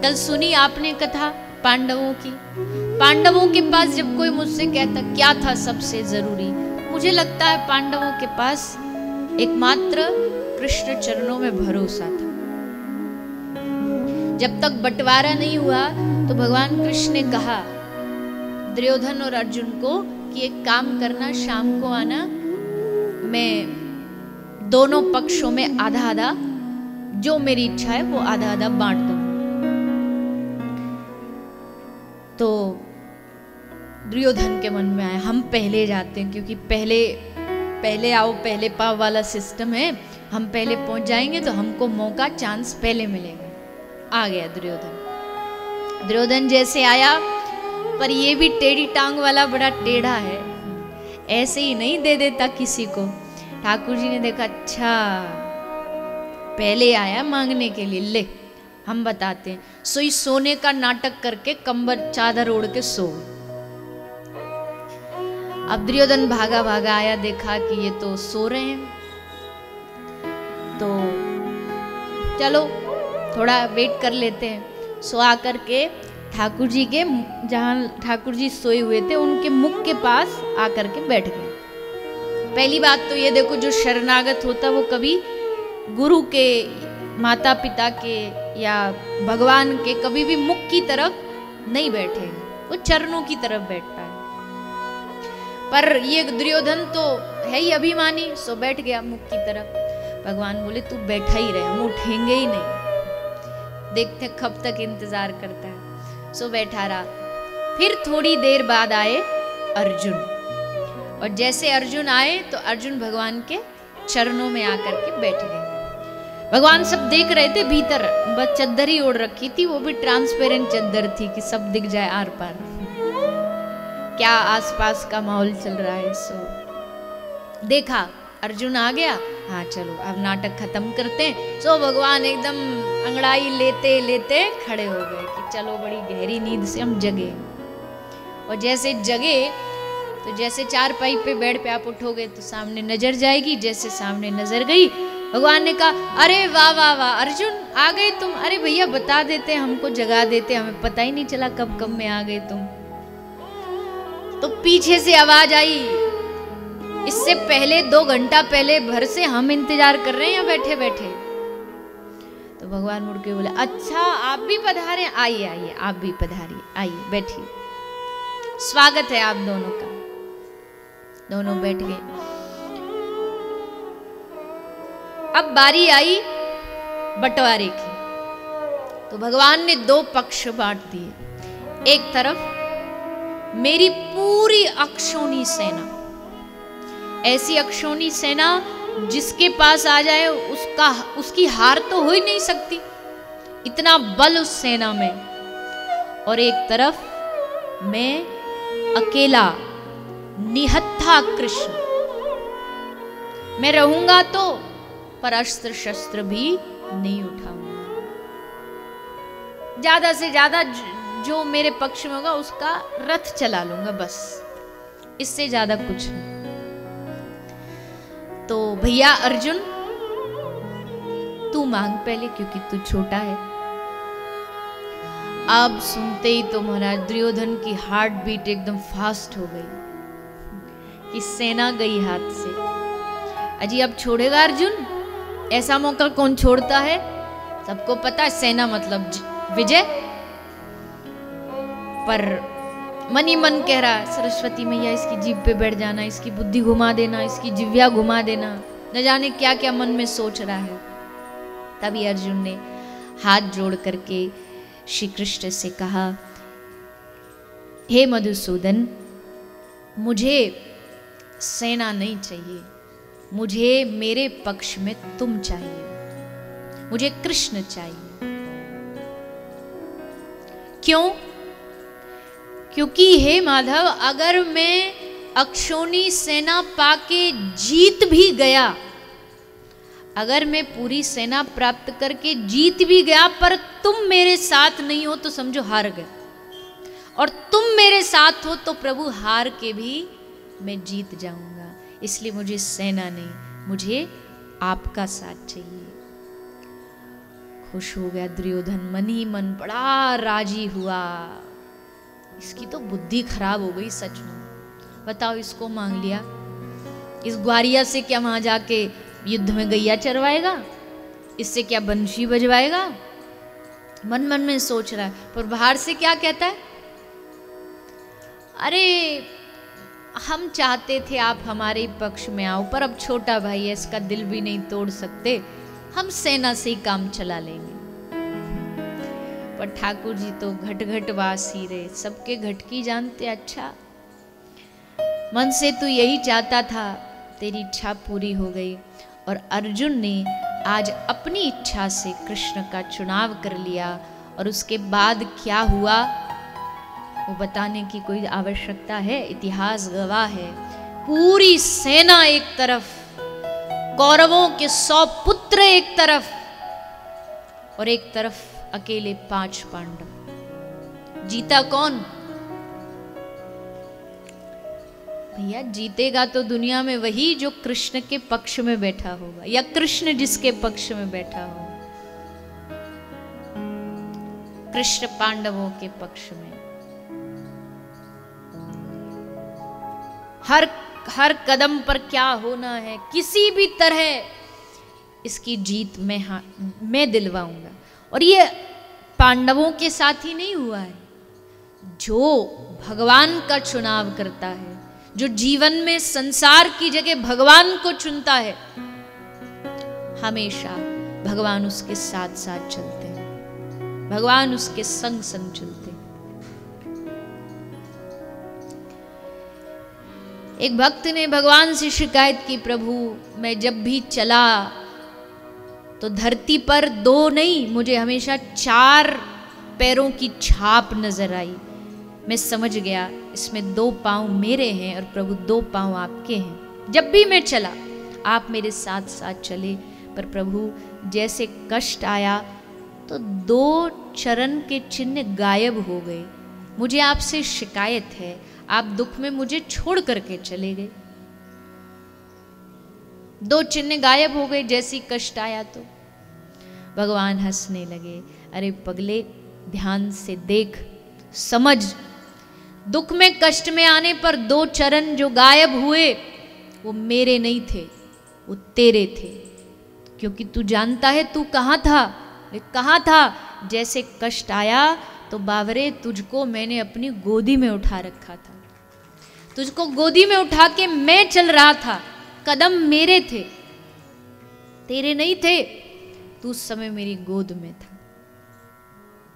कल सुनी आपने कथा पांडवों की। पांडवों के पास जब कोई मुझसे कहता क्या था सबसे जरूरी, मुझे लगता है पांडवों के पास एकमात्र कृष्ण चरणों में भरोसा था। जब तक बंटवारा नहीं हुआ तो भगवान कृष्ण ने कहा दुर्योधन और अर्जुन को कि एक काम करना, शाम को आना, मैं दोनों पक्षों में आधा आधा, जो मेरी इच्छा है वो आधा आधा बांट दूंगा। तो दुर्योधन के मन में आया हम पहले जाते हैं, क्योंकि पहले आओ पहले पाओ वाला सिस्टम है, हम पहले पहुंच जाएंगे तो हमको मौका, चांस पहले मिलेगा। आ गया दुर्योधन। दुर्योधन जैसे आया, पर ये भी टेढ़ी टांग वाला बड़ा टेढ़ा है, ऐसे ही नहीं दे देता किसी को। ठाकुर जी ने देखा अच्छा पहले आया मांगने के लिए, ले हम बताते हैं। सोई सोने का नाटक करके कंबल चादर ओढ़ के सो। अब दुर्योधन भागा भागा आया, देखा कि ये तो सो रहे हैं, तो चलो थोड़ा वेट कर लेते हैं। सो आकर के ठाकुर जी के, जहाँ ठाकुर जी सोए हुए थे उनके मुख के पास आकर के बैठ गए। पहली बात तो ये देखो, जो शरणागत होता वो कभी गुरु के, माता पिता के या भगवान के कभी भी मुख की तरफ नहीं बैठेगा, वो चरणों की तरफ बैठता है। पर ये दुर्योधन तो है ही अभिमानी, सो बैठ गया मुख की तरफ। भगवान बोले तू बैठा ही रहे, हम उठेंगे ही नहीं, देखते कब तक इंतजार करता है। सो बैठा रहा। फिर थोड़ी देर बाद आए अर्जुन, और जैसे अर्जुन आए तो अर्जुन भगवान के चरणों में आकर के बैठ गए। भगवान सब देख रहे थे भीतर, बस चद्दर ही ओढ़ रखी थी, वो भी ट्रांसपेरेंट चद्दर थी कि सब दिख जाए आर पार, क्या आसपास का माहौल चल रहा है। सो देखा अर्जुन आ गया, हाँ चलो अब नाटक खत्म करते हैं। सो भगवान एकदम अंगड़ाई लेते लेते खड़े हो गए कि चलो बड़ी गहरी नींद से हम जगे। और जैसे जगे तो जैसे चारपाई पे बेड पे आप उठोगे तो सामने नजर जाएगी, जैसे सामने नजर गई भगवान ने कहा अरे वाह वाह वाह अर्जुन आ गए तुम, अरे भैया बता देते हमको, जगा देते, हमें पता ही नहीं चला कब कब में आ गए तुम। तो पीछे से आवाज आई, इससे पहले 2 घंटा पहले भर से हम इंतजार कर रहे हैं यहाँ बैठे बैठे। तो भगवान मुड़ के बोले अच्छा आप भी पधारे, आइए आइए आप भी पधारिए, आइए बैठिए, स्वागत है आप दोनों का। दोनों बैठ गए। अब बारी आई बंटवारे की, तो भगवान ने 2 पक्ष बांट दिए। एक तरफ मेरी पूरी अक्षौणी सेना, ऐसी अक्षौणी सेना जिसके पास आ जाए उसकी हार तो हो ही नहीं सकती, इतना बल उस सेना में। और एक तरफ मैं अकेला निहत्था कृष्ण, मैं रहूंगा तो पर अस्त्र शस्त्र भी नहीं उठाऊंगा, ज्यादा से ज्यादा जो मेरे पक्ष में होगा उसका रथ चला लूंगा, बस इससे ज्यादा कुछ नहीं। तो भैया अर्जुन तू मांग पहले, क्योंकि तू छोटा है। अब सुनते ही तो महाराज दुर्योधन की हार्ट बीट एकदम फास्ट हो गई कि सेना गई हाथ से। अजी अब छोड़ेगा अर्जुन? ऐसा मौका कौन छोड़ता है? सबको पता है सेना मतलब विजय। पर मन ही मन कह रहा है सरस्वती मैया इसकी जीभ पे बैठ जाना, इसकी बुद्धि घुमा देना, इसकी जिव्या घुमा देना, न जाने क्या क्या मन में सोच रहा है। तभी अर्जुन ने हाथ जोड़ करके श्री कृष्ण से कहा हे मधुसूदन, मुझे सेना नहीं चाहिए, मुझे मेरे पक्ष में तुम चाहिए, मुझे कृष्ण चाहिए। क्यों? क्योंकि हे माधव अगर मैं अक्षौणी सेना पाके जीत भी गया, अगर मैं पूरी सेना प्राप्त करके जीत भी गया पर तुम मेरे साथ नहीं हो तो समझो हार गए, और तुम मेरे साथ हो तो प्रभु हार के भी मैं जीत जाऊंगा। इसलिए मुझे सेना नहीं, मुझे आपका साथ चाहिए। खुश हो गया दुर्योधन, मन ही मन बड़ा राजी हुआ। इसकी तो बुद्धि खराब हो गई सच में। बताओ, इसको मांग लिया, इस ग्वारिया से क्या वहां जाके युद्ध में गैया चरवाएगा? इससे क्या बंशी बजवाएगा? मन मन में सोच रहा है, पर बाहर से क्या कहता है, अरे हम चाहते थे आप हमारे पक्ष में आओ, पर अब छोटा भाई है, इसका दिल भी नहीं तोड़ सकते, हम सेना से ही काम चला लेंगे। पर ठाकुर जी तो घट घट वास ही रहे, सबके घट की जानते। अच्छा, मन से तू यही चाहता था, तेरी इच्छा पूरी हो गई। और अर्जुन ने आज अपनी इच्छा से कृष्ण का चुनाव कर लिया। और उसके बाद क्या हुआ वो बताने की कोई आवश्यकता है? इतिहास गवाह है। पूरी सेना एक तरफ, कौरवों के 100 पुत्र एक तरफ, और एक तरफ अकेले 5 पांडव। जीता कौन? भैया जीतेगा तो दुनिया में वही जो कृष्ण के पक्ष में बैठा होगा, या कृष्ण जिसके पक्ष में बैठा होगा। कृष्ण पांडवों के पक्ष में। हर कदम पर क्या होना है, किसी भी तरह इसकी जीत मैं दिलवाऊंगा। और ये पांडवों के साथ ही नहीं हुआ है, जो भगवान का चुनाव करता है, जो जीवन में संसार की जगह भगवान को चुनता है, हमेशा भगवान उसके साथ साथ चलते हैं, भगवान उसके संग संग चलते हैं। एक भक्त ने भगवान से शिकायत की, प्रभु मैं जब भी चला तो धरती पर 2 नहीं, मुझे हमेशा 4 पैरों की छाप नजर आई। मैं समझ गया इसमें 2 पांव मेरे हैं और प्रभु 2 पांव आपके हैं। जब भी मैं चला आप मेरे साथ साथ चले, पर प्रभु जैसे कष्ट आया तो 2 चरण के चिन्ह गायब हो गए। मुझे आपसे शिकायत है, आप दुख में मुझे छोड़ करके चले गए। 2 चिन्ह गायब हो गए जैसी कष्ट आया तो। भगवान हंसने लगे, अरे पगले ध्यान से देख, समझ, दुख में कष्ट में आने पर 2 चरण जो गायब हुए वो मेरे नहीं थे, वो तेरे थे। क्योंकि तू जानता है तू कहाँ था, कहाँ था। जैसे कष्ट आया तो बावरे तुझको मैंने अपनी गोदी में उठा रखा था, तुझको गोदी में उठा के मैं चल रहा था, कदम मेरे थे, तेरे नहीं थे। तू उस समय मेरी गोद में था।